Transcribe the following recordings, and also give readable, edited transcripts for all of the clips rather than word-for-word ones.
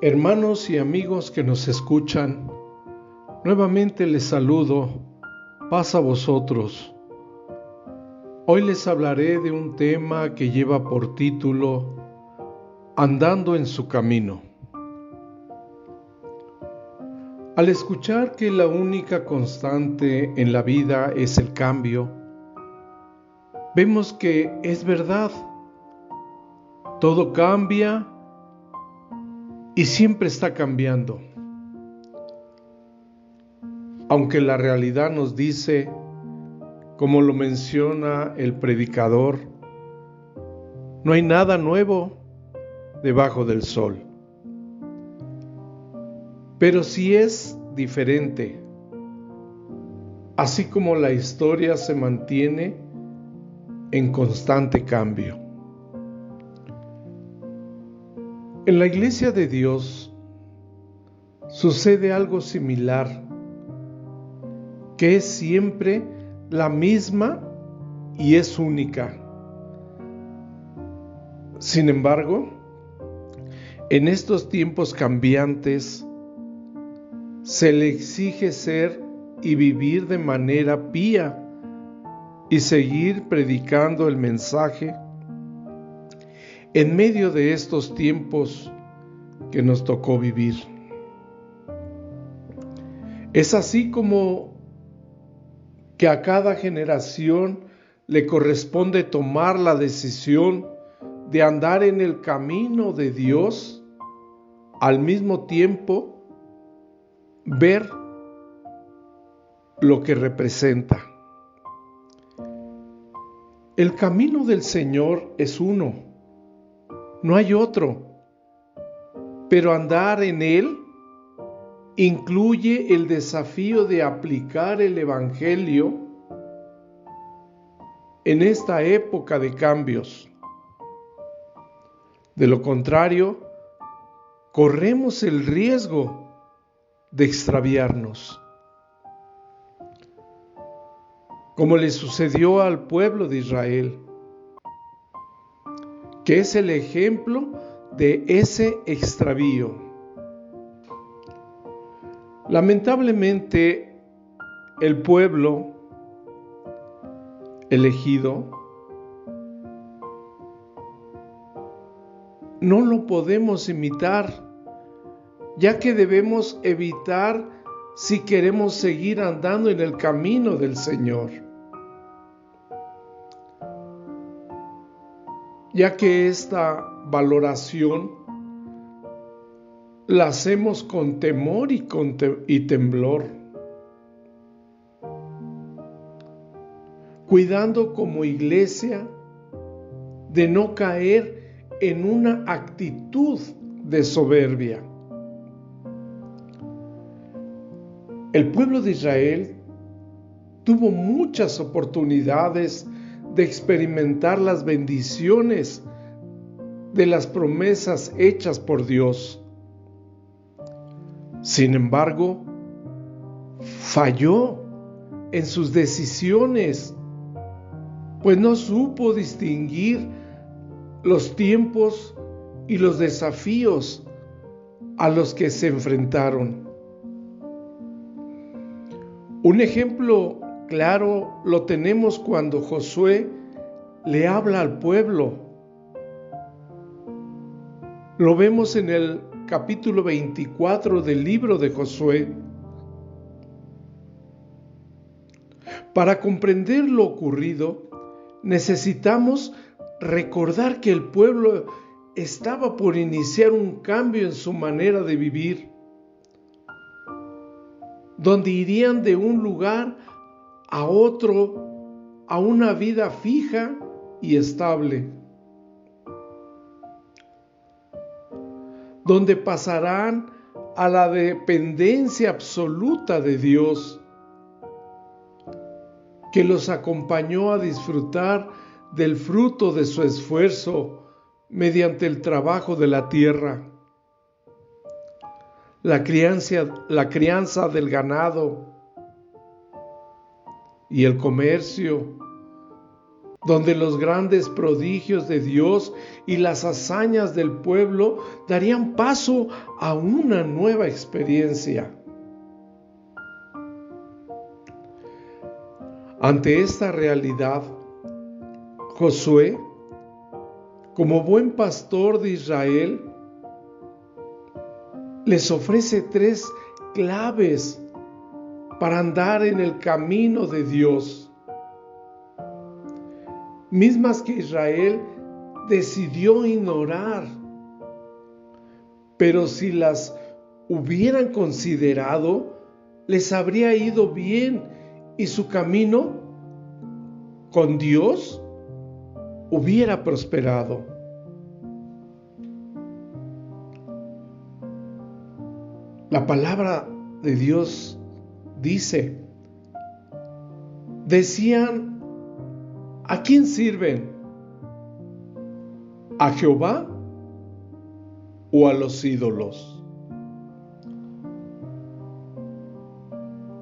Hermanos y amigos que nos escuchan, nuevamente les saludo, paz a vosotros. Hoy les hablaré de un tema que lleva por título Andando en su camino. Al escuchar que la única constante en la vida es el cambio, vemos que es verdad. Todo cambia y siempre está cambiando. Aunque la realidad nos dice, como lo menciona el predicador, no hay nada nuevo debajo del sol. Pero sí es diferente. Así como la historia se mantiene en constante cambio. En la Iglesia de Dios sucede algo similar, que es siempre la misma y es única. Sin embargo, en estos tiempos cambiantes, se le exige ser y vivir de manera pía y seguir predicando el mensaje en medio de estos tiempos que nos tocó vivir. Es así como que a cada generación le corresponde tomar la decisión de andar en el camino de Dios, al mismo tiempo ver lo que representa. El camino del Señor es uno. No hay otro, pero andar en él incluye el desafío de aplicar el Evangelio en esta época de cambios. De lo contrario, corremos el riesgo de extraviarnos, como le sucedió al pueblo de Israel, que es el ejemplo de ese extravío. Lamentablemente, el pueblo elegido no lo podemos imitar, ya que debemos evitar si queremos seguir andando en el camino del Señor. Ya que esta valoración la hacemos con temor y temblor, cuidando como iglesia de no caer en una actitud de soberbia. El pueblo de Israel tuvo muchas oportunidades de experimentar las bendiciones de las promesas hechas por Dios. Sin embargo, falló en sus decisiones, pues no supo distinguir los tiempos y los desafíos a los que se enfrentaron. Un ejemplo claro lo tenemos cuando Josué le habla al pueblo. Lo vemos en el capítulo 24 del libro de Josué. Para comprender lo ocurrido, necesitamos recordar que el pueblo estaba por iniciar un cambio en su manera de vivir, donde irían de un lugar a otro, a una vida fija y estable, donde pasarán a la dependencia absoluta de Dios, que los acompañó a disfrutar del fruto de su esfuerzo mediante el trabajo de la tierra, la crianza del ganado y el comercio donde los grandes prodigios de Dios y las hazañas del pueblo darían paso a una nueva experiencia. Ante esta realidad, Josué, como buen pastor de Israel, les ofrece 3 claves para andar en el camino de Dios, mismas que Israel decidió ignorar, pero si las hubieran considerado, les habría ido bien y su camino con Dios hubiera prosperado. La palabra de Dios dice, decían, ¿a quién sirven? ¿A Jehová o a los ídolos?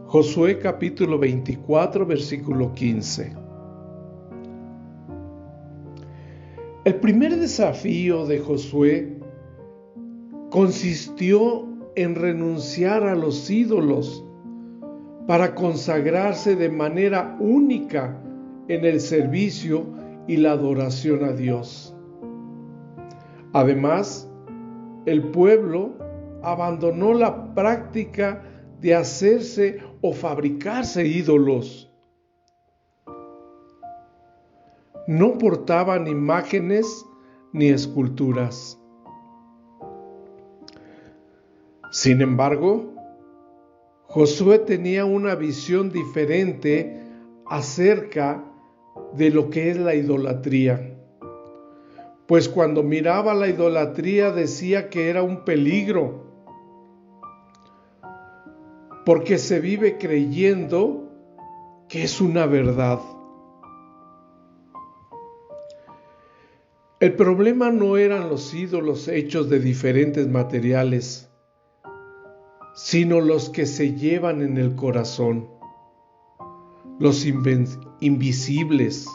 Josué capítulo 24, versículo 15. El primer desafío de Josué consistió en renunciar a los ídolos para consagrarse de manera única en el servicio y la adoración a Dios. Además, el pueblo abandonó la práctica de hacerse o fabricarse ídolos. No portaban imágenes ni esculturas. Sin embargo, Josué tenía una visión diferente acerca de lo que es la idolatría. Pues cuando miraba la idolatría decía que era un peligro, porque se vive creyendo que es una verdad. El problema no eran los ídolos hechos de diferentes materiales, sino los que se llevan en el corazón, los invisibles,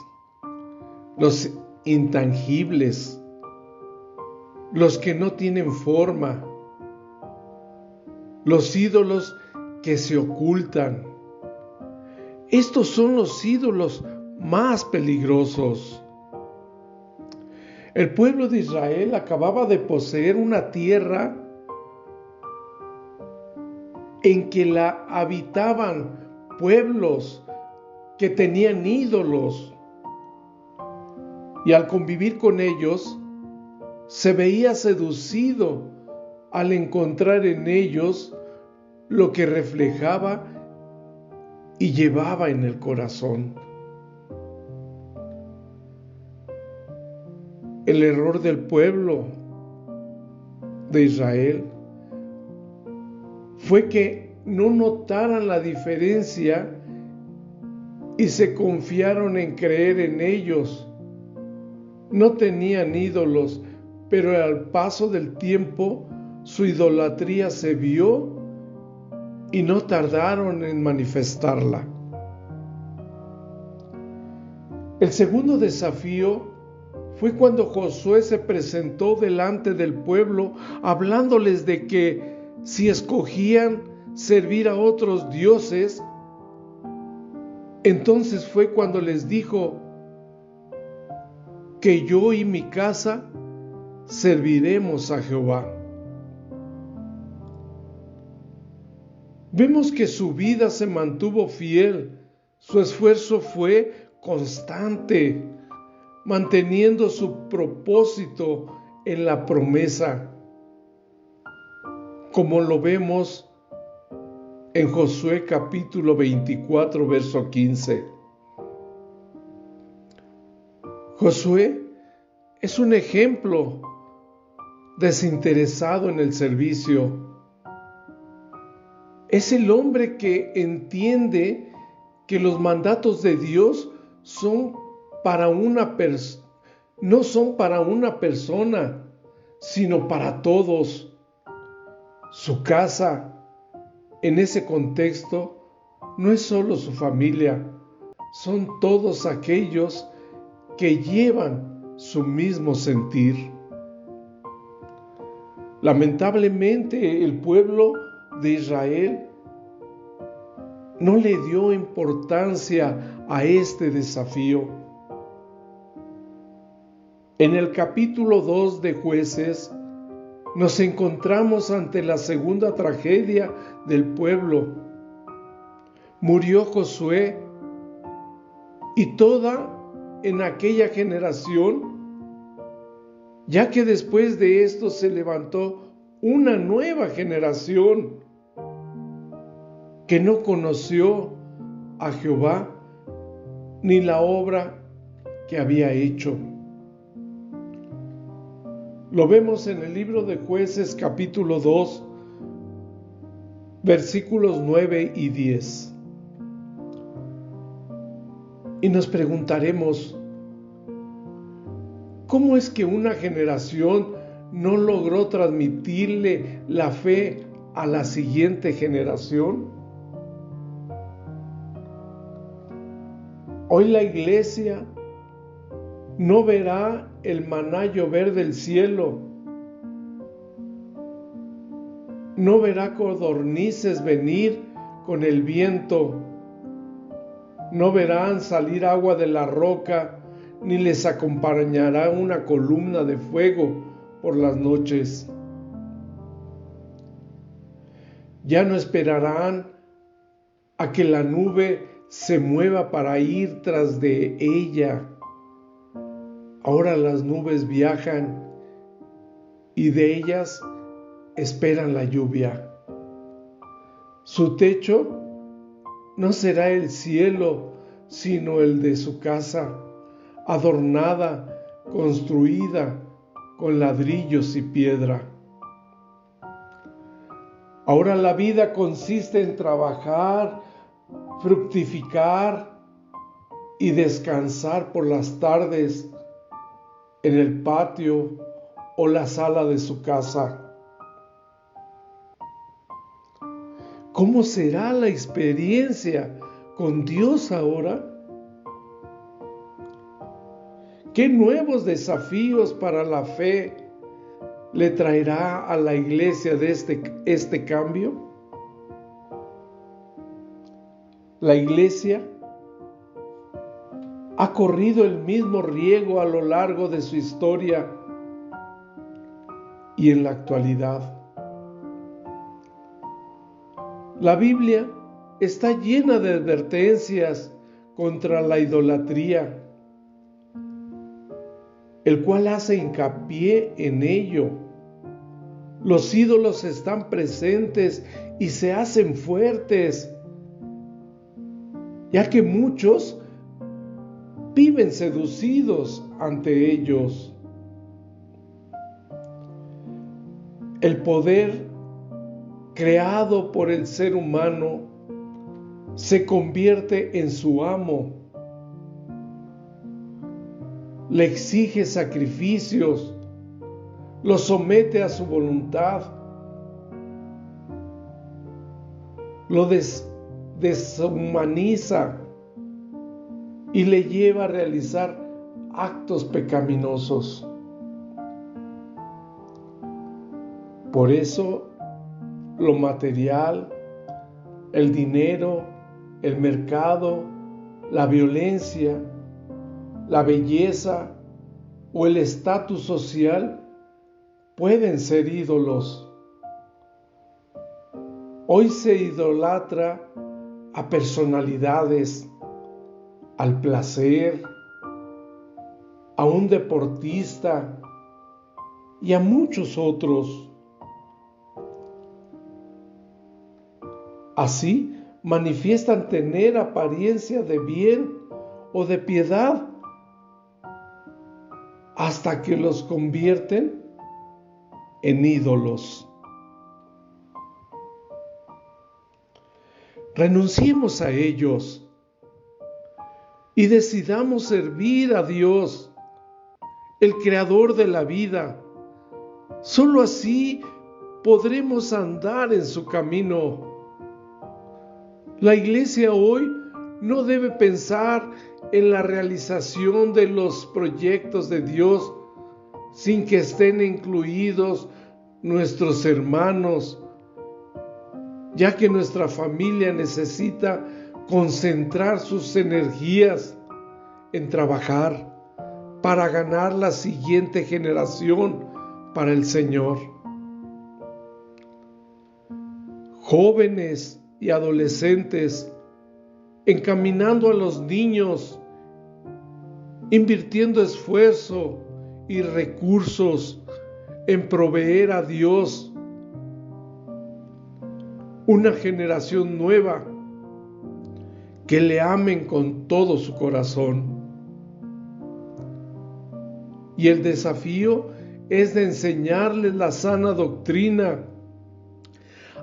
los intangibles, los que no tienen forma, los ídolos que se ocultan. Estos son los ídolos más peligrosos. El pueblo de Israel acababa de poseer una tierra en que la habitaban pueblos que tenían ídolos, y al convivir con ellos se veía seducido al encontrar en ellos lo que reflejaba y llevaba en el corazón. El error del pueblo de Israel fue que no notaran la diferencia y se confiaron en creer en ellos. No tenían ídolos, pero al paso del tiempo su idolatría se vio y no tardaron en manifestarla. El segundo desafío fue cuando Josué se presentó delante del pueblo, hablándoles de que si escogían servir a otros dioses, entonces fue cuando les dijo que yo y mi casa serviremos a Jehová. Vemos que su vida se mantuvo fiel, su esfuerzo fue constante, manteniendo su propósito en la promesa, como lo vemos en Josué capítulo 24, verso 15. Josué es un ejemplo desinteresado en el servicio. Es el hombre que entiende que los mandatos de Dios son para no son para una persona, sino para todos. Su casa, en ese contexto, no es solo su familia, son todos aquellos que llevan su mismo sentir. Lamentablemente, el pueblo de Israel no le dio importancia a este desafío. En el capítulo 2 de Jueces nos encontramos ante la segunda tragedia del pueblo. Murió Josué y toda en aquella generación, ya que después de esto se levantó una nueva generación que no conoció a Jehová ni la obra que había hecho. Lo vemos en el libro de Jueces capítulo 2, versículos 9 y 10. Y nos preguntaremos, ¿cómo es que una generación no logró transmitirle la fe a la siguiente generación? Hoy la iglesia no verá el maná llover del cielo, no verá codornices venir con el viento, no verán salir agua de la roca, ni les acompañará una columna de fuego por las noches. Ya no esperarán a que la nube se mueva para ir tras de ella. Ahora las nubes viajan y de ellas esperan la lluvia. Su techo no será el cielo, sino el de su casa, adornada, construida con ladrillos y piedra. Ahora la vida consiste en trabajar, fructificar y descansar por las tardes en el patio o la sala de su casa. ¿Cómo será la experiencia con Dios ahora? ¿Qué nuevos desafíos para la fe le traerá a la iglesia de este cambio? La iglesia ha corrido el mismo riego a lo largo de su historia y en la actualidad. La Biblia está llena de advertencias contra la idolatría, el cual hace hincapié en ello. Los ídolos están presentes y se hacen fuertes, ya que muchos viven seducidos ante ellos. El poder creado por el ser humano se convierte en su amo. Le exige sacrificios, lo somete a su voluntad, lo deshumaniza y le lleva a realizar actos pecaminosos. Por eso, lo material, el dinero, el mercado, la violencia, la belleza o el estatus social pueden ser ídolos. Hoy se idolatra a personalidades, al placer, a un deportista y a muchos otros. Así manifiestan tener apariencia de bien o de piedad hasta que los convierten en ídolos. Renunciemos a ellos y decidamos servir a Dios, el creador de la vida. Solo así podremos andar en su camino. La iglesia hoy no debe pensar en la realización de los proyectos de Dios sin que estén incluidos nuestros hermanos, ya que nuestra familia necesita concentrar sus energías en trabajar para ganar la siguiente generación para el Señor. Jóvenes y adolescentes encaminando a los niños, invirtiendo esfuerzo y recursos en proveer a Dios una generación nueva que le amen con todo su corazón. Y el desafío es de enseñarles la sana doctrina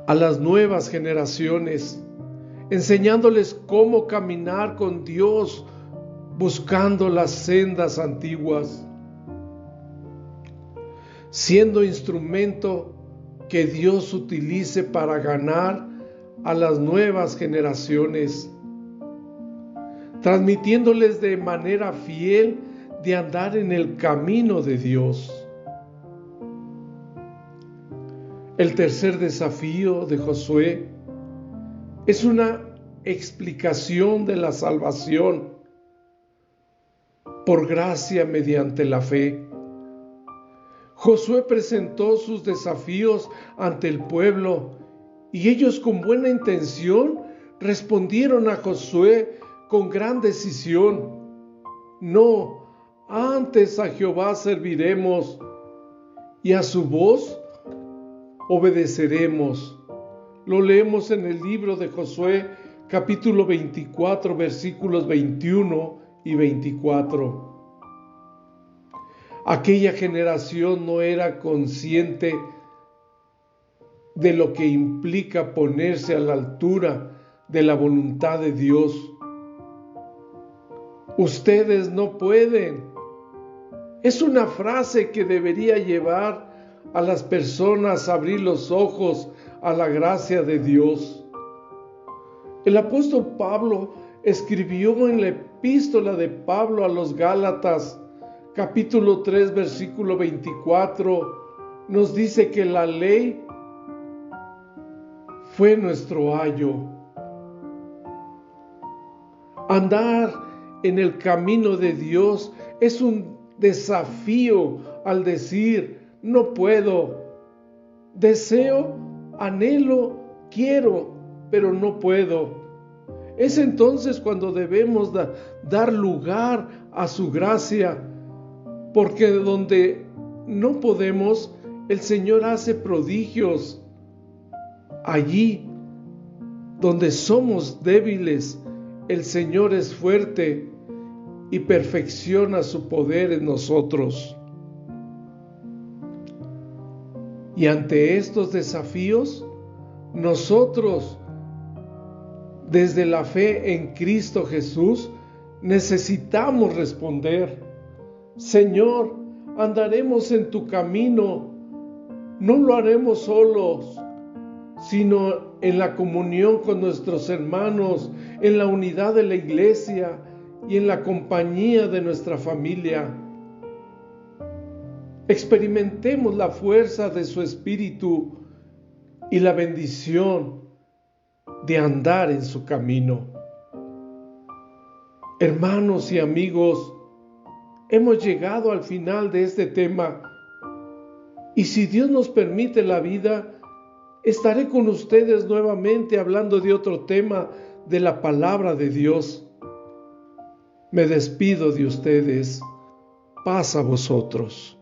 a las nuevas generaciones, enseñándoles cómo caminar con Dios, buscando las sendas antiguas, siendo instrumento que Dios utilice para ganar a las nuevas generaciones, transmitiéndoles de manera fiel de andar en el camino de Dios. El tercer desafío de Josué es una explicación de la salvación por gracia mediante la fe. Josué presentó sus desafíos ante el pueblo y ellos con buena intención respondieron a Josué con gran decisión. No, antes a Jehová serviremos y a su voz obedeceremos. Lo leemos en el libro de Josué, capítulo 24, versículos 21 y 24. Aquella generación no era consciente de lo que implica ponerse a la altura de la voluntad de Dios. Ustedes no pueden. Es una frase que debería llevar a las personas a abrir los ojos a la gracia de Dios. El apóstol Pablo escribió en la epístola de Pablo a los Gálatas, capítulo 3, versículo 24, nos dice que la ley fue nuestro ayo. Andar en el camino de Dios es un desafío al decir, no puedo, deseo, anhelo, quiero, pero no puedo. Es entonces cuando debemos dar lugar a su gracia, porque donde no podemos, el Señor hace prodigios. Allí donde somos débiles, el Señor es fuerte y perfecciona su poder en nosotros. Y ante estos desafíos, nosotros, desde la fe en Cristo Jesús, necesitamos responder: Señor, andaremos en tu camino. No lo haremos solos, sino en la comunión con nuestros hermanos, en la unidad de la iglesia y en la compañía de nuestra familia. Experimentemos la fuerza de su Espíritu y la bendición de andar en su camino. Hermanos y amigos, hemos llegado al final de este tema y si Dios nos permite la vida, estaré con ustedes nuevamente hablando de otro tema de la palabra de Dios. Me despido de ustedes. Paz a vosotros.